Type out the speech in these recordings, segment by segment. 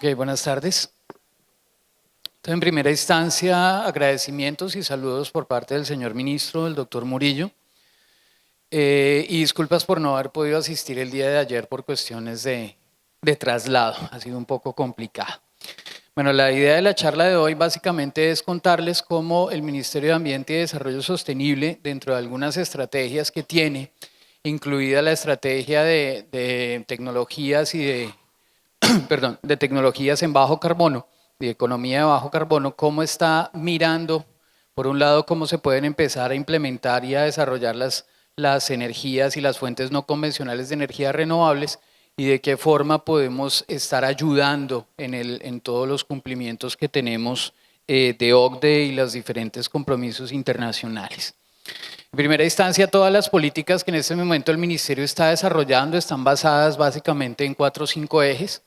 Ok, buenas tardes. Entonces, en primera instancia, agradecimientos y saludos por parte del señor ministro, el doctor Murillo. Y disculpas por no haber podido asistir el día de ayer por cuestiones de traslado. Ha sido un poco complicado. Bueno, la idea de la charla de hoy básicamente es contarles cómo el Ministerio de Ambiente y Desarrollo Sostenible, dentro de algunas estrategias que tiene, incluida la estrategia de tecnologías y de tecnologías en bajo carbono, de economía de bajo carbono, cómo está mirando, por un lado, cómo se pueden empezar a implementar y a desarrollar las energías y las fuentes no convencionales de energías renovables, y de qué forma podemos estar ayudando en todos los cumplimientos que tenemos de OCDE y los diferentes compromisos internacionales. En primera instancia, todas las políticas que en este momento el Ministerio está desarrollando están basadas básicamente en 4 o 5 ejes.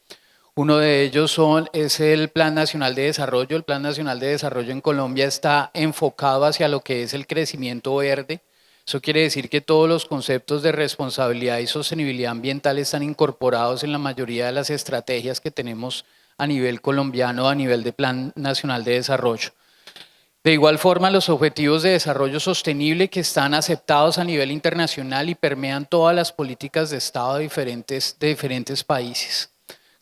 Uno de ellos es el Plan Nacional de Desarrollo. El Plan Nacional de Desarrollo en Colombia está enfocado hacia lo que es el crecimiento verde. Eso quiere decir que todos los conceptos de responsabilidad y sostenibilidad ambiental están incorporados en la mayoría de las estrategias que tenemos a nivel colombiano, a nivel de Plan Nacional de Desarrollo. De igual forma, los objetivos de desarrollo sostenible que están aceptados a nivel internacional y permean todas las políticas de Estado de diferentes países.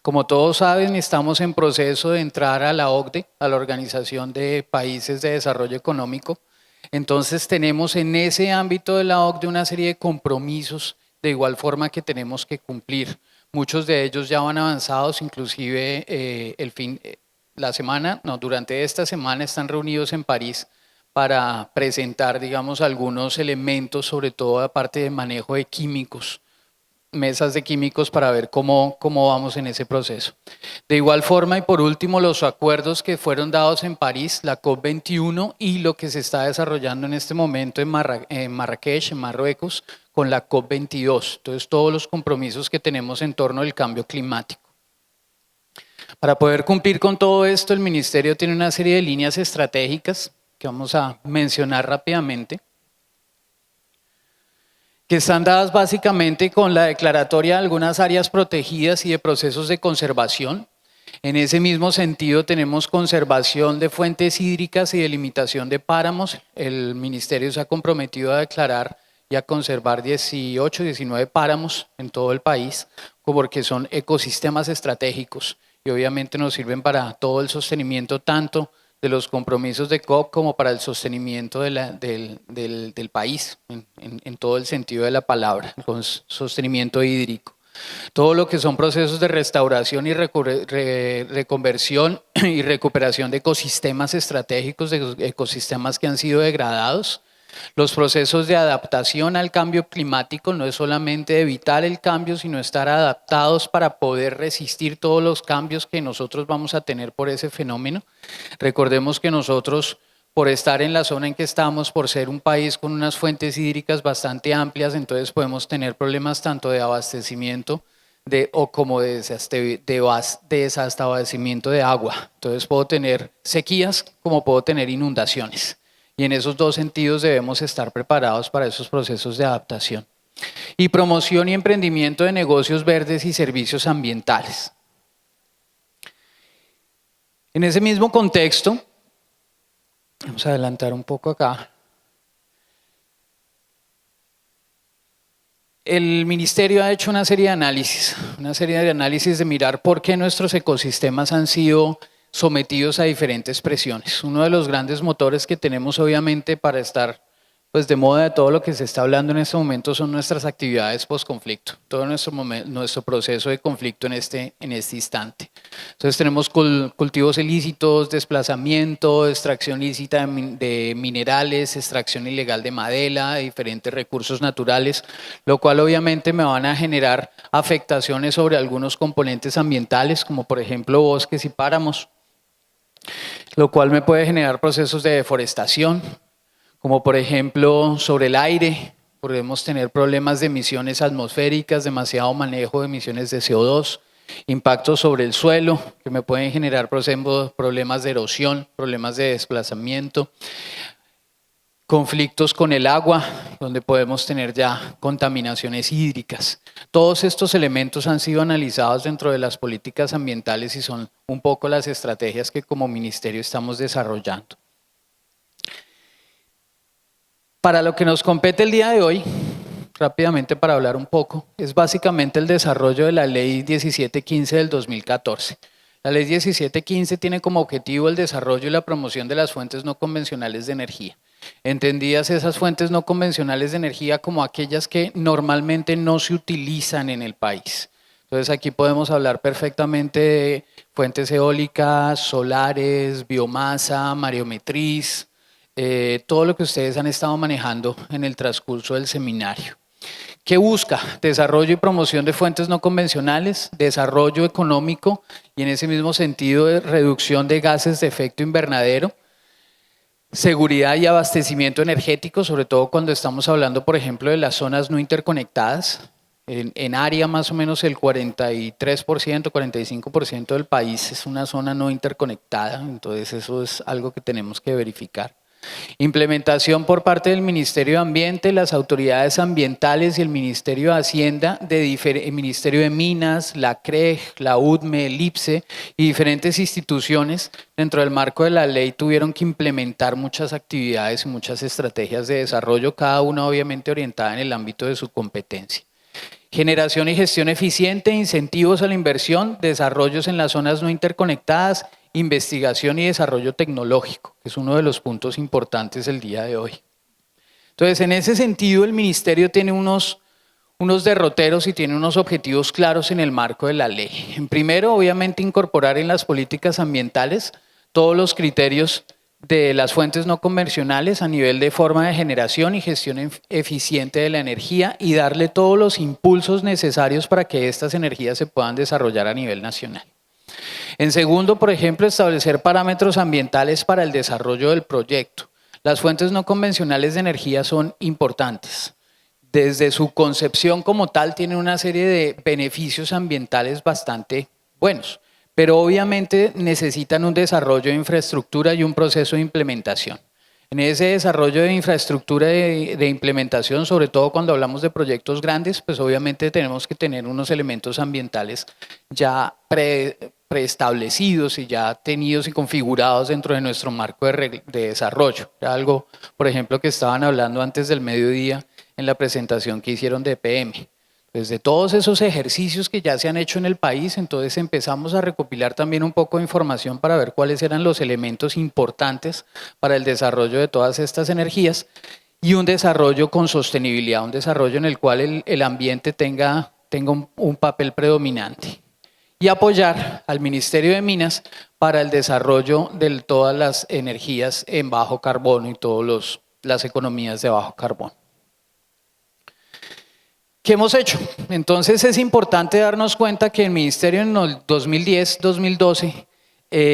Como todos saben, estamos en proceso de entrar a la OCDE, a la Organización de Países de Desarrollo Económico. Entonces tenemos en ese ámbito de la OCDE una serie de compromisos de igual forma que tenemos que cumplir. Muchos de ellos ya van avanzados, inclusive durante esta semana están reunidos en París para presentar, digamos, algunos elementos, sobre todo aparte de manejo de químicos, mesas de químicos para ver cómo vamos en ese proceso. De igual forma, y por último, los acuerdos que fueron dados en París, la COP21 y lo que se está desarrollando en este momento en Marrakech, en Marruecos, con la COP22. Entonces, todos los compromisos que tenemos en torno al cambio climático. Para poder cumplir con todo esto, el Ministerio tiene una serie de líneas estratégicas que vamos a mencionar rápidamente, que están dadas básicamente con la declaratoria de algunas áreas protegidas y de procesos de conservación. En ese mismo sentido tenemos conservación de fuentes hídricas y delimitación de páramos. El Ministerio se ha comprometido a declarar y a conservar 18, 19 páramos en todo el país, porque son ecosistemas estratégicos y obviamente nos sirven para todo el sostenimiento tanto de los compromisos de COP como para el sostenimiento del país, en todo el sentido de la palabra, con sostenimiento hídrico. Todo lo que son procesos de restauración y reconversión y recuperación de ecosistemas estratégicos, de ecosistemas que han sido degradados. Los procesos de adaptación al cambio climático no es solamente evitar el cambio, sino estar adaptados para poder resistir todos los cambios que nosotros vamos a tener por ese fenómeno. Recordemos que nosotros, por estar en la zona en que estamos, por ser un país con unas fuentes hídricas bastante amplias, entonces podemos tener problemas tanto de abastecimiento como de desabastecimiento de agua. Entonces puedo tener sequías como puedo tener inundaciones. Y en esos dos sentidos debemos estar preparados para esos procesos de adaptación. Y promoción y emprendimiento de negocios verdes y servicios ambientales. En ese mismo contexto, vamos a adelantar un poco acá. El Ministerio ha hecho una serie de análisis de mirar por qué nuestros ecosistemas han sido sometidos a diferentes presiones. Uno de los grandes motores que tenemos obviamente para estar de moda de todo lo que se está hablando en este momento son nuestras actividades post-conflicto, todo nuestro proceso de conflicto en este instante. Entonces tenemos cultivos ilícitos, desplazamiento, extracción ilícita de minerales, extracción ilegal de madera, de diferentes recursos naturales, lo cual obviamente me van a generar afectaciones sobre algunos componentes ambientales, como por ejemplo bosques y páramos, lo cual me puede generar procesos de deforestación, como por ejemplo sobre el aire, podemos tener problemas de emisiones atmosféricas, demasiado manejo de emisiones de CO2, impactos sobre el suelo, que me pueden generar problemas de erosión, problemas de desplazamiento, conflictos con el agua, donde podemos tener ya contaminaciones hídricas. Todos estos elementos han sido analizados dentro de las políticas ambientales y son un poco las estrategias que como ministerio estamos desarrollando. Para lo que nos compete el día de hoy, rápidamente para hablar un poco, es básicamente el desarrollo de la Ley 1715 del 2014. La Ley 1715 tiene como objetivo el desarrollo y la promoción de las fuentes no convencionales de energía. Entendidas esas fuentes no convencionales de energía como aquellas que normalmente no se utilizan en el país. Entonces aquí podemos hablar perfectamente de fuentes eólicas, solares, biomasa, mareomotriz, todo lo que ustedes han estado manejando en el transcurso del seminario. ¿Qué busca? Desarrollo y promoción de fuentes no convencionales, desarrollo económico y en ese mismo sentido de reducción de gases de efecto invernadero, seguridad y abastecimiento energético, sobre todo cuando estamos hablando, por ejemplo, de las zonas no interconectadas. En área más o menos el 43%, 45% del país es una zona no interconectada, entonces eso es algo que tenemos que verificar. Implementación por parte del Ministerio de Ambiente, las autoridades ambientales y el Ministerio de Hacienda, el Ministerio de Minas, la CREG, la UDME, el IPSE y diferentes instituciones dentro del marco de la ley tuvieron que implementar muchas actividades y muchas estrategias de desarrollo, cada una obviamente orientada en el ámbito de su competencia. Generación y gestión eficiente, incentivos a la inversión, desarrollos en las zonas no interconectadas, investigación y desarrollo tecnológico, que es uno de los puntos importantes del día de hoy. Entonces, en ese sentido, el ministerio tiene unos derroteros y tiene unos objetivos claros en el marco de la ley. En primero, obviamente, incorporar en las políticas ambientales todos los criterios de las fuentes no convencionales a nivel de forma de generación y gestión eficiente de la energía y darle todos los impulsos necesarios para que estas energías se puedan desarrollar a nivel nacional. En segundo, por ejemplo, establecer parámetros ambientales para el desarrollo del proyecto. Las fuentes no convencionales de energía son importantes. Desde su concepción como tal tienen una serie de beneficios ambientales bastante buenos, pero obviamente necesitan un desarrollo de infraestructura y un proceso de implementación. En ese desarrollo de infraestructura de implementación, sobre todo cuando hablamos de proyectos grandes, pues obviamente tenemos que tener unos elementos ambientales ya preestablecidos y ya tenidos y configurados dentro de nuestro marco de desarrollo. Era algo, por ejemplo, que estaban hablando antes del mediodía en la presentación que hicieron de PM. Desde todos esos ejercicios que ya se han hecho en el país, entonces empezamos a recopilar también un poco de información para ver cuáles eran los elementos importantes para el desarrollo de todas estas energías y un desarrollo con sostenibilidad, un desarrollo en el cual el ambiente tenga un papel predominante. Y apoyar al Ministerio de Minas para el desarrollo de todas las energías en bajo carbono y todas las economías de bajo carbono. ¿Qué hemos hecho? Entonces es importante darnos cuenta que el Ministerio en el 2010-2012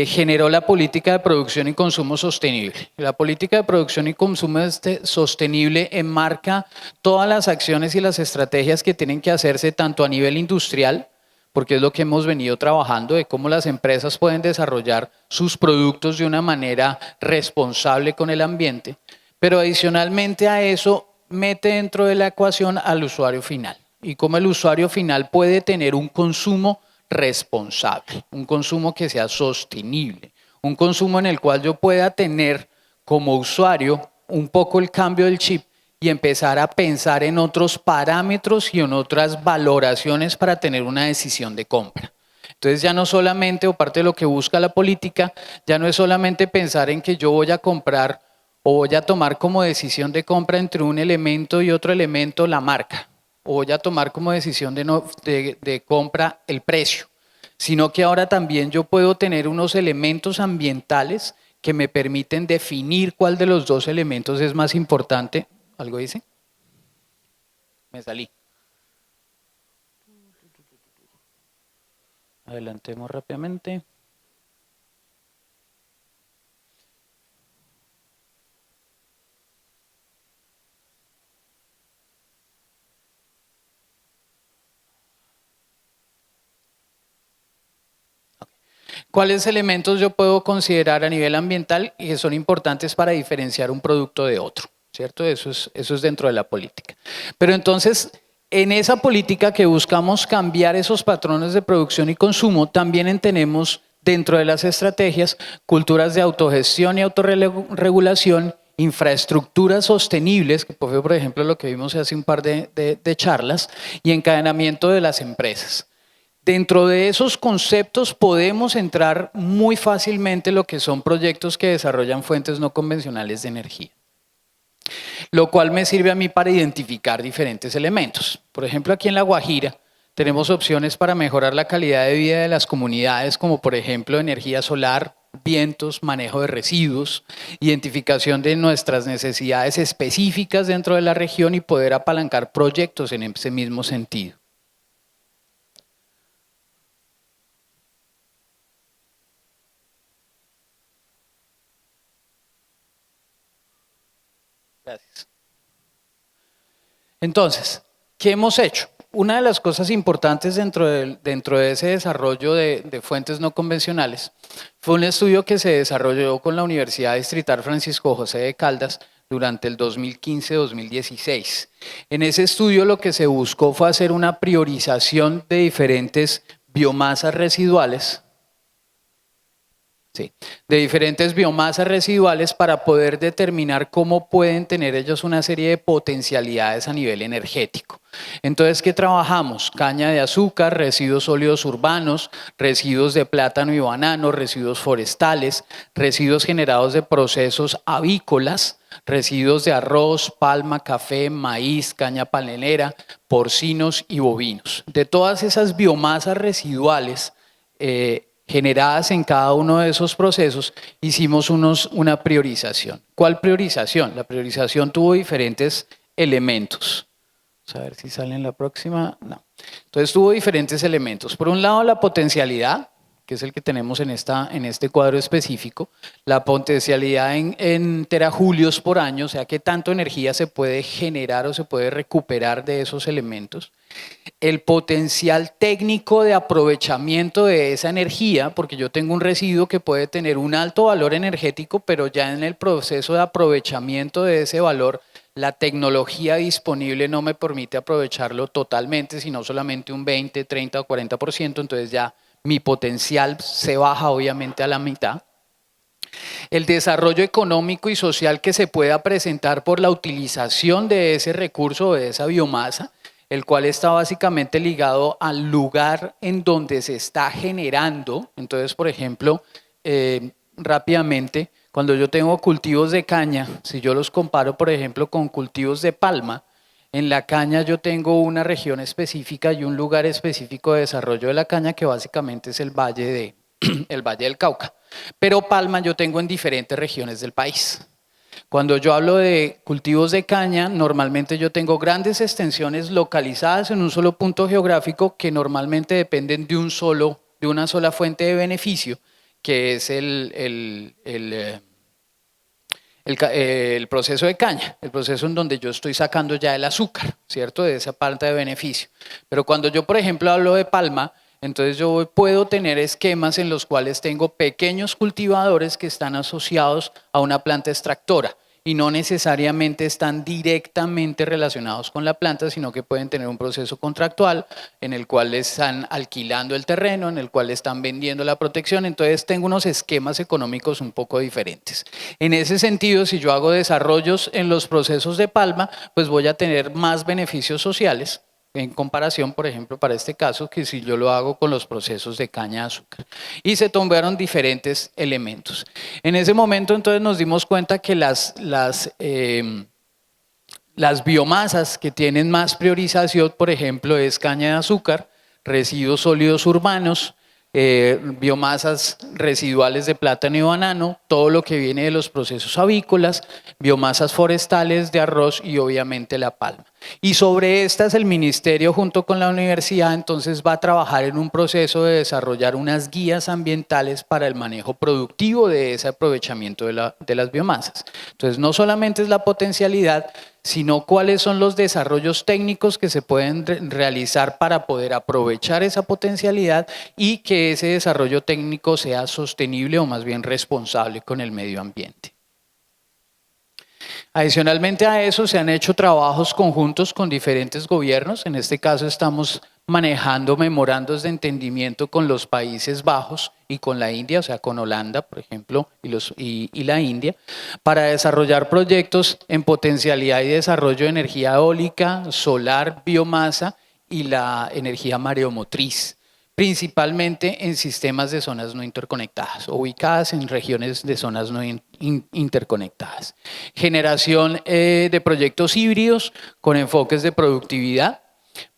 generó la política de producción y consumo sostenible. La política de producción y consumo sostenible enmarca todas las acciones y las estrategias que tienen que hacerse tanto a nivel industrial, porque es lo que hemos venido trabajando, de cómo las empresas pueden desarrollar sus productos de una manera responsable con el ambiente, pero adicionalmente a eso mete dentro de la ecuación al usuario final y cómo el usuario final puede tener un consumo responsable, un consumo que sea sostenible, un consumo en el cual yo pueda tener como usuario un poco el cambio del chip y empezar a pensar en otros parámetros y en otras valoraciones para tener una decisión de compra. Entonces ya no solamente, o parte de lo que busca la política, ya no es solamente pensar en que yo voy a comprar o voy a tomar como decisión de compra entre un elemento y otro elemento la marca, o voy a tomar como decisión de compra el precio, sino que ahora también yo puedo tener unos elementos ambientales que me permiten definir cuál de los dos elementos es más importante. ¿Algo dice? Me salí. Adelantemos rápidamente. ¿Cuáles elementos yo puedo considerar a nivel ambiental y que son importantes para diferenciar un producto de otro? ¿cierto? Eso es dentro de la política. Pero entonces, en esa política que buscamos cambiar esos patrones de producción y consumo, también tenemos dentro de las estrategias culturas de autogestión y autorregulación, infraestructuras sostenibles, que fue por ejemplo lo que vimos hace un par de charlas, y encadenamiento de las empresas. Dentro de esos conceptos podemos entrar muy fácilmente lo que son proyectos que desarrollan fuentes no convencionales de energía, lo cual me sirve a mí para identificar diferentes elementos. Por ejemplo, aquí en La Guajira tenemos opciones para mejorar la calidad de vida de las comunidades, como por ejemplo energía solar, vientos, manejo de residuos, identificación de nuestras necesidades específicas dentro de la región y poder apalancar proyectos en ese mismo sentido. Gracias. Entonces, ¿qué hemos hecho? Una de las cosas importantes dentro de ese desarrollo de fuentes no convencionales fue un estudio que se desarrolló con la Universidad Distrital Francisco José de Caldas durante el 2015-2016. En ese estudio lo que se buscó fue hacer una priorización de diferentes biomasas residuales, sí, de diferentes biomasas residuales para poder determinar cómo pueden tener ellos una serie de potencialidades a nivel energético. Entonces, ¿qué trabajamos? Caña de azúcar, residuos sólidos urbanos, residuos de plátano y banano, residuos forestales, residuos generados de procesos avícolas, residuos de arroz, palma, café, maíz, caña panelera, porcinos y bovinos. De todas esas biomasas residuales generadas en cada uno de esos procesos, hicimos una priorización. ¿Cuál priorización? La priorización tuvo diferentes elementos. Vamos a ver si sale en la próxima. No. Entonces tuvo diferentes elementos. Por un lado, la potencialidad, que es el que tenemos en este cuadro específico, la potencialidad en terajulios por año, o sea, qué tanto energía se puede generar o se puede recuperar de esos elementos. El potencial técnico de aprovechamiento de esa energía, porque yo tengo un residuo que puede tener un alto valor energético, pero ya en el proceso de aprovechamiento de ese valor, la tecnología disponible no me permite aprovecharlo totalmente, sino solamente un 20, 30 o 40%, entonces ya mi potencial se baja obviamente a la mitad. El desarrollo económico y social que se pueda presentar por la utilización de ese recurso, de esa biomasa, el cual está básicamente ligado al lugar en donde se está generando. Entonces, por ejemplo, rápidamente, cuando yo tengo cultivos de caña, si yo los comparo, por ejemplo, con cultivos de palma, en la caña yo tengo una región específica y un lugar específico de desarrollo de la caña que básicamente es el Valle del Cauca. Pero palma yo tengo en diferentes regiones del país. Cuando yo hablo de cultivos de caña, normalmente yo tengo grandes extensiones localizadas en un solo punto geográfico que normalmente dependen de una sola fuente de beneficio, que es el proceso de caña, el proceso en donde yo estoy sacando ya el azúcar, ¿cierto? De esa parte de beneficio. Pero cuando yo, por ejemplo, hablo de palma, entonces yo puedo tener esquemas en los cuales tengo pequeños cultivadores que están asociados a una planta extractora y no necesariamente están directamente relacionados con la planta, sino que pueden tener un proceso contractual en el cual están alquilando el terreno, en el cual están vendiendo la protección. Entonces tengo unos esquemas económicos un poco diferentes. En ese sentido, si yo hago desarrollos en los procesos de palma, pues voy a tener más beneficios sociales en comparación, por ejemplo, para este caso, que si yo lo hago con los procesos de caña de azúcar. Y se tomaron diferentes elementos. En ese momento, entonces, nos dimos cuenta que las biomasas que tienen más priorización, por ejemplo, es caña de azúcar, residuos sólidos urbanos, biomasas residuales de plátano y banano, todo lo que viene de los procesos avícolas, biomasas forestales de arroz y obviamente la palma. Y sobre estas el ministerio junto con la universidad entonces va a trabajar en un proceso de desarrollar unas guías ambientales para el manejo productivo de ese aprovechamiento de las biomasas. Entonces no solamente es la potencialidad, sino cuáles son los desarrollos técnicos que se pueden realizar para poder aprovechar esa potencialidad y que ese desarrollo técnico sea sostenible o más bien responsable con el medio ambiente. Adicionalmente a eso se han hecho trabajos conjuntos con diferentes gobiernos. En este caso estamos manejando memorandos de entendimiento con los Países Bajos y con la India, o sea, con Holanda, por ejemplo, y la India, para desarrollar proyectos en potencialidad y desarrollo de energía eólica, solar, biomasa y la energía mareomotriz, principalmente en sistemas de zonas no interconectadas, ubicadas en regiones de zonas no interconectadas. Generación de proyectos híbridos con enfoques de productividad,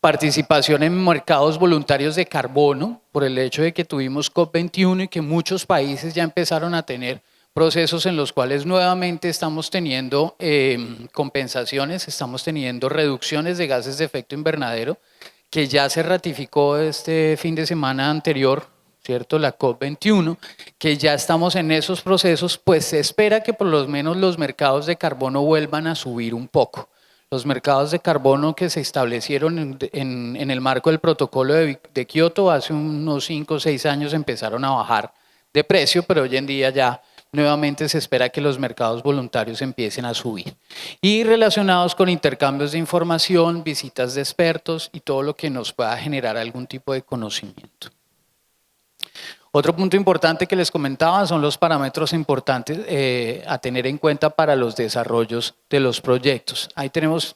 participación en mercados voluntarios de carbono, por el hecho de que tuvimos COP21 y que muchos países ya empezaron a tener procesos en los cuales nuevamente estamos teniendo compensaciones, estamos teniendo reducciones de gases de efecto invernadero, que ya se ratificó este fin de semana anterior, ¿cierto? La COP21, que ya estamos en esos procesos, pues se espera que por lo menos los mercados de carbono vuelvan a subir un poco. Los mercados de carbono que se establecieron en el marco del protocolo de Kioto hace unos 5 o 6 años empezaron a bajar de precio, pero hoy en día ya nuevamente se espera que los mercados voluntarios empiecen a subir. Y relacionados con intercambios de información, visitas de expertos y todo lo que nos pueda generar algún tipo de conocimiento. Otro punto importante que les comentaba son los parámetros importantes a tener en cuenta para los desarrollos de los proyectos. Ahí tenemos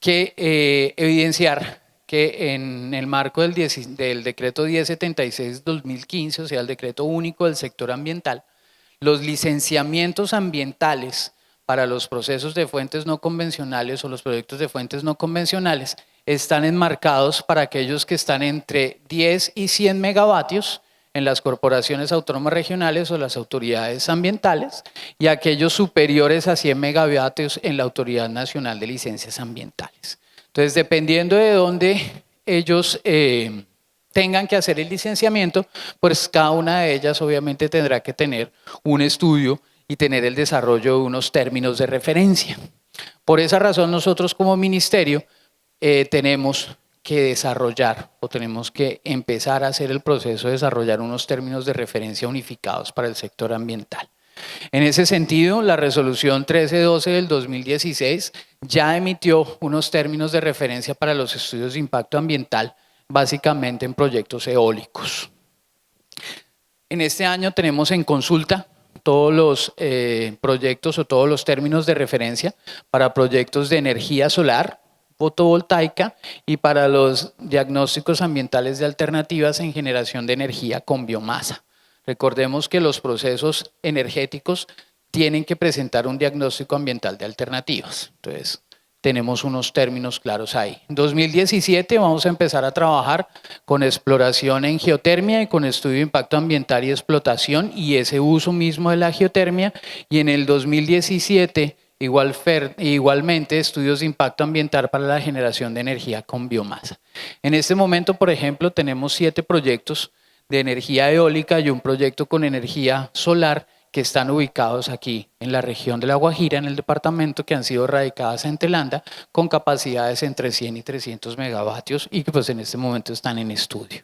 que evidenciar que en el marco del decreto 1076-2015, o sea, el decreto único del sector ambiental, los licenciamientos ambientales para los procesos de fuentes no convencionales o los proyectos de fuentes no convencionales están enmarcados para aquellos que están entre 10 y 100 megavatios en las corporaciones autónomas regionales o las autoridades ambientales y aquellos superiores a 100 megavatios en la Autoridad Nacional de Licencias Ambientales. Entonces, dependiendo de dónde ellos tengan que hacer el licenciamiento, pues cada una de ellas obviamente tendrá que tener un estudio y tener el desarrollo de unos términos de referencia. Por esa razón nosotros como ministerio tenemos que desarrollar o tenemos que empezar a hacer el proceso de desarrollar unos términos de referencia unificados para el sector ambiental. En ese sentido, la resolución 1312 del 2016 ya emitió unos términos de referencia para los estudios de impacto ambiental, básicamente en proyectos eólicos. En este año tenemos en consulta todos los proyectos o todos los términos de referencia para proyectos de energía solar, fotovoltaica y para los diagnósticos ambientales de alternativas en generación de energía con biomasa. Recordemos que los procesos energéticos tienen que presentar un diagnóstico ambiental de alternativas. Entonces, tenemos unos términos claros ahí. En 2017 vamos a empezar a trabajar con exploración en geotermia y con estudio de impacto ambiental y explotación y ese uso mismo de la geotermia. Y en el 2017 igualmente estudios de impacto ambiental para la generación de energía con biomasa. En este momento, por ejemplo, tenemos 7 proyectos de energía eólica y un proyecto con energía solar que están ubicados aquí en la región de La Guajira, en el departamento, que han sido radicadas en Telanda con capacidades entre 100 y 300 megavatios y que pues en este momento están en estudio.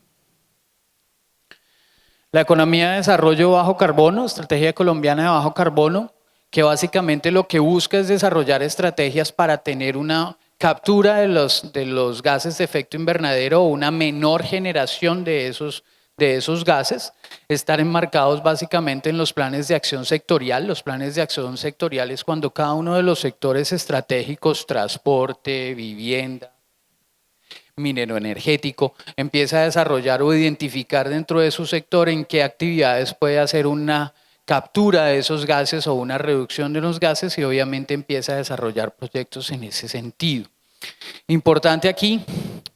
La economía de desarrollo bajo carbono, estrategia colombiana de bajo carbono, que básicamente lo que busca es desarrollar estrategias para tener una captura de los gases de efecto invernadero o una menor generación de esos gases, estar enmarcados básicamente en los planes de acción sectorial. Los planes de acción sectorial es cuando cada uno de los sectores estratégicos, transporte, vivienda, minero energético, empieza a desarrollar o identificar dentro de su sector en qué actividades puede hacer una captura de esos gases o una reducción de los gases y obviamente empieza a desarrollar proyectos en ese sentido. Importante aquí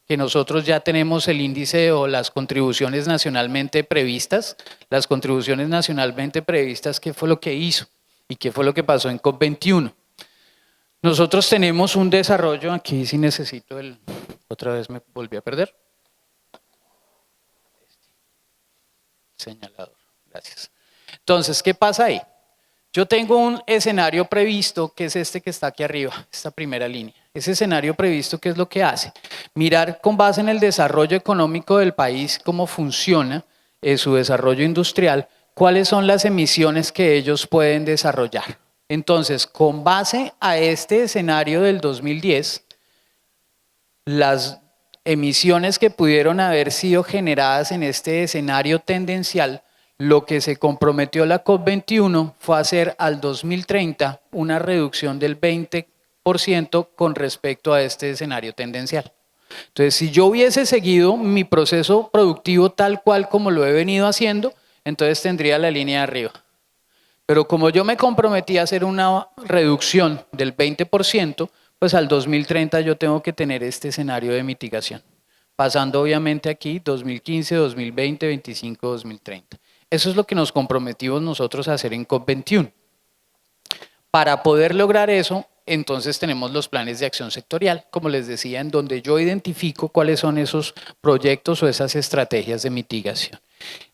que nosotros ya tenemos el índice o las contribuciones nacionalmente previstas. Las contribuciones nacionalmente previstas, ¿qué fue lo que hizo? ¿Y qué fue lo que pasó en COP21? Nosotros tenemos un desarrollo, aquí sí necesito otra vez me volví a perder. Señalador, gracias. Entonces, ¿qué pasa ahí? Yo tengo un escenario previsto que es este que está aquí arriba, esta primera línea. Ese escenario previsto, ¿qué es lo que hace? Mirar con base en el desarrollo económico del país, cómo funciona su desarrollo industrial, cuáles son las emisiones que ellos pueden desarrollar. Entonces, con base a este escenario del 2010, las emisiones que pudieron haber sido generadas en este escenario tendencial, lo que se comprometió la COP21 fue hacer al 2030 una reducción del 20% con respecto a este escenario tendencial. Entonces, si yo hubiese seguido mi proceso productivo tal cual como lo he venido haciendo, entonces tendría la línea de arriba. Pero como yo me comprometí a hacer una reducción del 20%, pues al 2030 yo tengo que tener este escenario de mitigación. Pasando obviamente aquí 2015, 2020, 2025, 2030. Eso es lo que nos comprometimos nosotros a hacer en COP21. Para poder lograr eso, entonces tenemos los planes de acción sectorial, como les decía, en donde yo identifico cuáles son esos proyectos o esas estrategias de mitigación.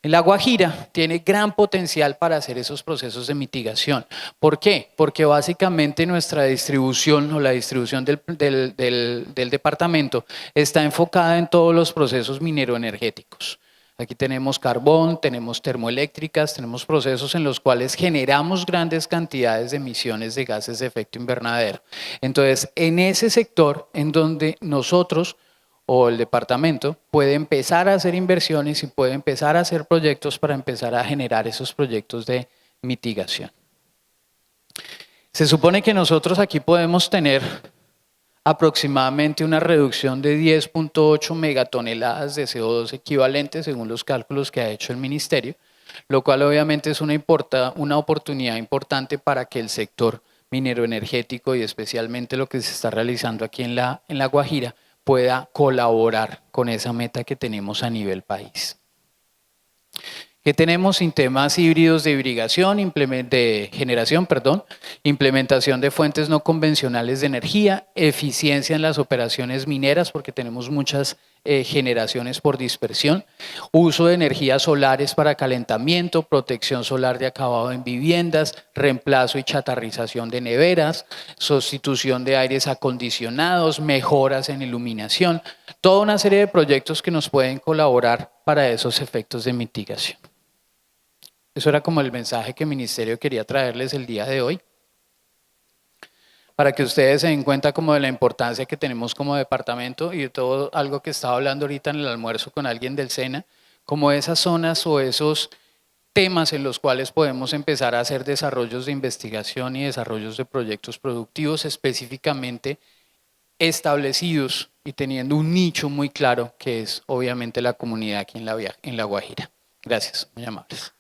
La Guajira tiene gran potencial para hacer esos procesos de mitigación. ¿Por qué? Porque básicamente nuestra distribución o la distribución del departamento está enfocada en todos los procesos mineroenergéticos. Aquí tenemos carbón, tenemos termoeléctricas, tenemos procesos en los cuales generamos grandes cantidades de emisiones de gases de efecto invernadero. Entonces, en ese sector en donde nosotros o el departamento puede empezar a hacer inversiones y puede empezar a hacer proyectos para empezar a generar esos proyectos de mitigación. Se supone que nosotros aquí podemos tener aproximadamente una reducción de 10.8 megatoneladas de CO2 equivalente según los cálculos que ha hecho el ministerio, lo cual obviamente es una oportunidad importante para que el sector minero energético y especialmente lo que se está realizando aquí en la Guajira pueda colaborar con esa meta que tenemos a nivel país. Que tenemos sistemas híbridos de irrigación, de generación, implementación de fuentes no convencionales de energía, eficiencia en las operaciones mineras porque tenemos muchas generaciones por dispersión, uso de energías solares para calentamiento, protección solar de acabado en viviendas, reemplazo y chatarrización de neveras, sustitución de aires acondicionados, mejoras en iluminación, toda una serie de proyectos que nos pueden colaborar para esos efectos de mitigación. Eso era como el mensaje que el ministerio quería traerles el día de hoy, para que ustedes se den cuenta como de la importancia que tenemos como departamento y de todo algo que estaba hablando ahorita en el almuerzo con alguien del SENA, como esas zonas o esos temas en los cuales podemos empezar a hacer desarrollos de investigación y desarrollos de proyectos productivos específicamente establecidos y teniendo un nicho muy claro que es obviamente la comunidad aquí en la Guajira. Gracias, muy amables.